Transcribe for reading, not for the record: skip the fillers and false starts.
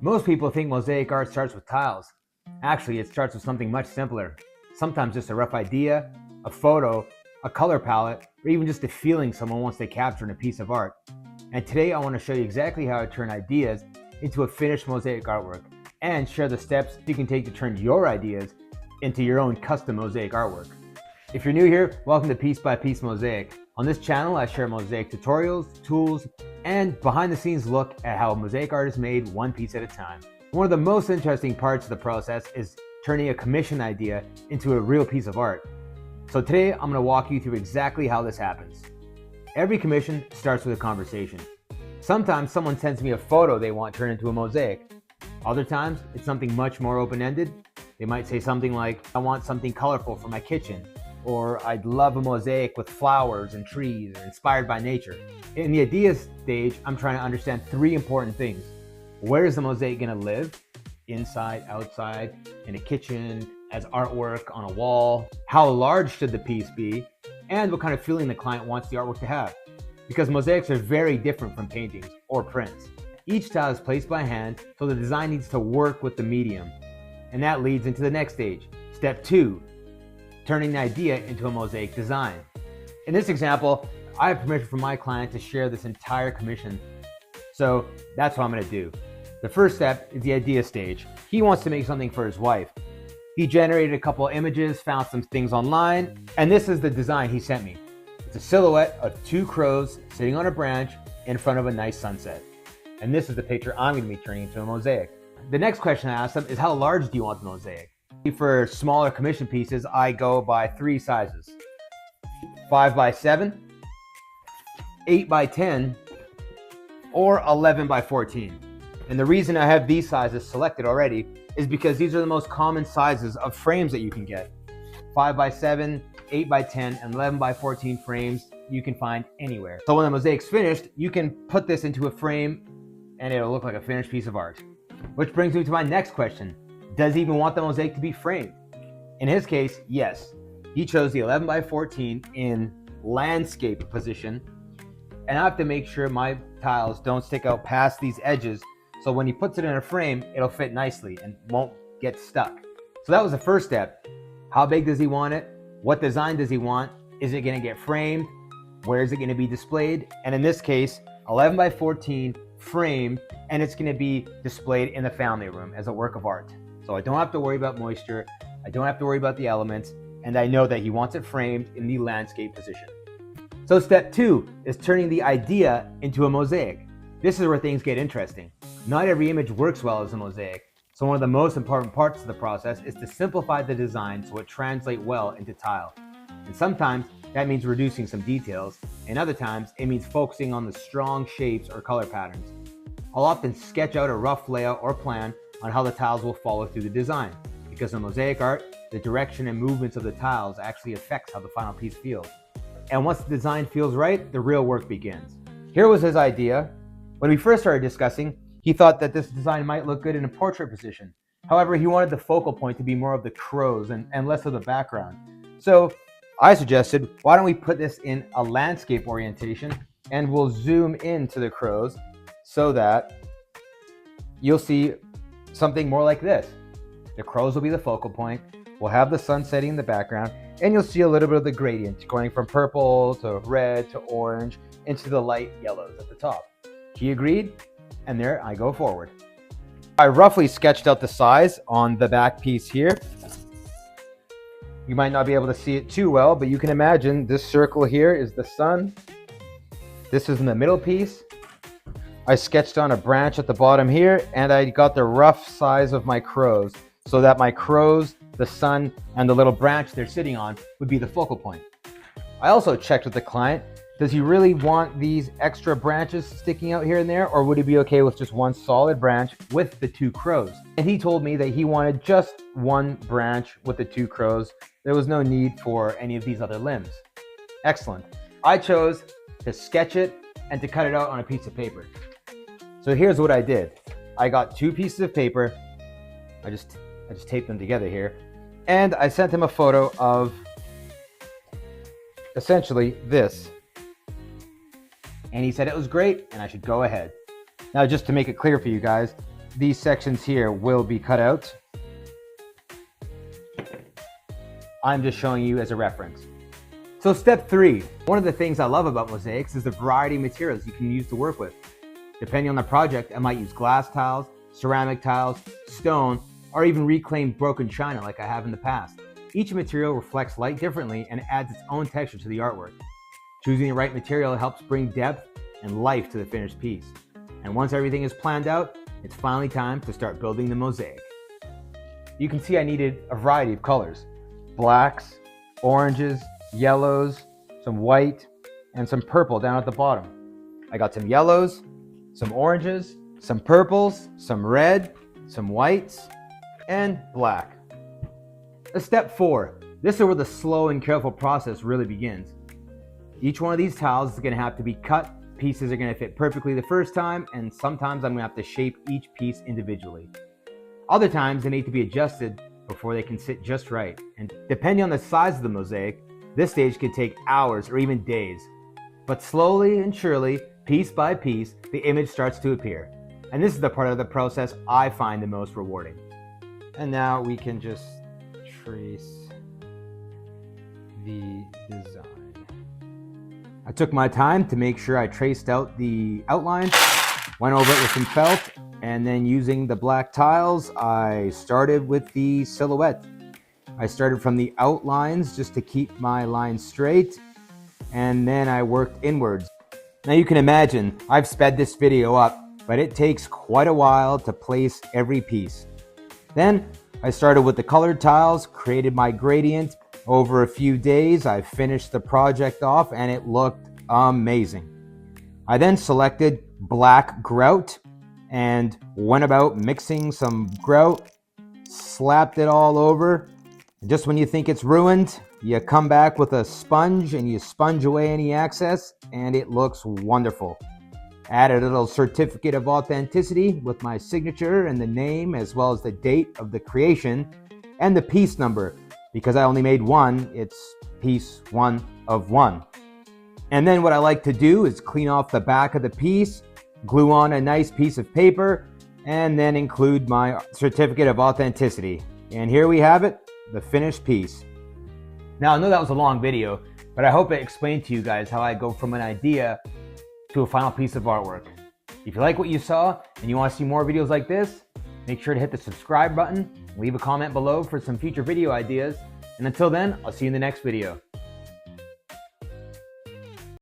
Most people think mosaic art starts with tiles. Actually, it starts with something much simpler. Sometimes just a rough idea, a photo, a color palette, or even just a feeling someone wants to capture in a piece of art. And today I want to show you exactly how to turn ideas into a finished mosaic artwork and share the steps you can take to turn your ideas into your own custom mosaic artwork. If you're new here, welcome to Piece by Piece Mosaic. On this channel, I share mosaic tutorials, tools, and behind the scenes look at how mosaic art is made one piece at a time. One of the most interesting parts of the process is turning a commission idea into a real piece of art. So today I'm going to walk you through exactly how this happens. Every commission starts with a conversation. Sometimes someone sends me a photo they want turned into a mosaic. Other times it's something much more open-ended. They might say something like, I want something colorful for my kitchen, or I'd love a mosaic with flowers and trees or inspired by nature. In the idea stage, I'm trying to understand three important things. Where is the mosaic going to live? Inside, outside, in a kitchen, as artwork on a wall? How large should the piece be? And what kind of feeling the client wants the artwork to have. Because mosaics are very different from paintings or prints. Each tile is placed by hand, so the design needs to work with the medium. And that leads into the next stage. Step 2, turning the idea into a mosaic design. In this example, I have permission from my client to share this entire commission. So that's what I'm going to do. The first step is the idea stage. He wants to make something for his wife. He generated a couple images, found some things online, and this is the design he sent me. It's a silhouette of two crows sitting on a branch in front of a nice sunset. And this is the picture I'm going to be turning into a mosaic. The next question I asked him is, how large do you want the mosaic? For smaller commission pieces, I go by three sizes: 5 by 7, 8 by 10, or 11 by 14. And the reason I have these sizes selected already is because these are the most common sizes of frames that you can get. 5 by 7, 8 by 10, and 11 by 14 frames you can find anywhere. So when the mosaic's finished, you can put this into a frame and it'll look like a finished piece of art. Which brings me to my next question. Does he even want the mosaic to be framed? In his case, yes. He chose the 11 by 14 in landscape position, and I have to make sure my tiles don't stick out past these edges, so when he puts it in a frame, it'll fit nicely and won't get stuck. So that was the first step. How big does he want it? What design does he want? Is it going to get framed? Where is it going to be displayed? And in this case, 11 by 14 framed, and it's going to be displayed in the family room as a work of art. So I don't have to worry about moisture, I don't have to worry about the elements, and I know that he wants it framed in the landscape position. So step 2 is turning the idea into a mosaic. This is where things get interesting. Not every image works well as a mosaic, so one of the most important parts of the process is to simplify the design so it translates well into tile. And sometimes that means reducing some details, and other times it means focusing on the strong shapes or color patterns. I'll often sketch out a rough layout or plan on how the tiles will follow through the design, because in mosaic art, the direction and movements of the tiles actually affects how the final piece feels. And once the design feels right, the real work begins. Here was his idea. When we first started discussing, he thought that this design might look good in a portrait position. However, he wanted the focal point to be more of the crows and less of the background. So I suggested, why don't we put this in a landscape orientation and we'll zoom into the crows so that you'll see something more like this. The crows will be the focal point. We'll have the sun setting in the background, and you'll see a little bit of the gradient going from purple to red to orange into the light yellows at the top. He agreed, and there I go forward. I roughly sketched out the size on the back piece here. You might not be able to see it too well, but you can imagine this circle here is the sun. This is in the middle piece. I sketched on a branch at the bottom here, and I got the rough size of my crows so that my crows, the sun, and the little branch they're sitting on would be the focal point. I also checked with the client, does he really want these extra branches sticking out here and there, or would he be okay with just one solid branch with the two crows? And he told me that he wanted just one branch with the two crows. There was no need for any of these other limbs. Excellent. I chose to sketch it and to cut it out on a piece of paper. So here's what I did. I got two pieces of paper. I just taped them together here. And I sent him a photo of essentially this. And he said it was great and I should go ahead. Now, just to make it clear for you guys, these sections here will be cut out. I'm just showing you as a reference. So step 3, one of the things I love about mosaics is the variety of materials you can use to work with. Depending on the project, I might use glass tiles, ceramic tiles, stone, or even reclaimed broken china like I have in the past. Each material reflects light differently and adds its own texture to the artwork. Choosing the right material helps bring depth and life to the finished piece. And once everything is planned out, it's finally time to start building the mosaic. You can see I needed a variety of colors: blacks, oranges, yellows, some white, and some purple down at the bottom. I got some yellows, some oranges, some purples, some red, some whites, and black. Step 4. This is where the slow and careful process really begins. Each one of these tiles is going to have to be cut. Pieces are going to fit perfectly the first time, and sometimes I'm going to have to shape each piece individually. Other times they need to be adjusted before they can sit just right. And depending on the size of the mosaic, this stage could take hours or even days. But slowly and surely, piece by piece, the image starts to appear. And this is the part of the process I find the most rewarding. And now we can just trace the design. I took my time to make sure I traced out the outline, went over it with some felt, and then using the black tiles, I started with the silhouette. I started from the outlines just to keep my lines straight, and then I worked inwards. Now you can imagine, I've sped this video up, but it takes quite a while to place every piece. Then I started with the colored tiles, created my gradient. Over a few days, I finished the project off and it looked amazing. I then selected black grout and went about mixing some grout, slapped it all over. Just when you think it's ruined, you come back with a sponge and you sponge away any excess, and it looks wonderful. Added a little certificate of authenticity with my signature and the name, as well as the date of the creation and the piece number. Because I only made one, it's piece 1 of 1. And then what I like to do is clean off the back of the piece, glue on a nice piece of paper, and then include my certificate of authenticity. And here we have it, the finished piece. Now I know that was a long video, but I hope it explained to you guys how I go from an idea to a final piece of artwork. If you like what you saw and you want to see more videos like this, make sure to hit the subscribe button, leave a comment below for some future video ideas, and until then, I'll see you in the next video.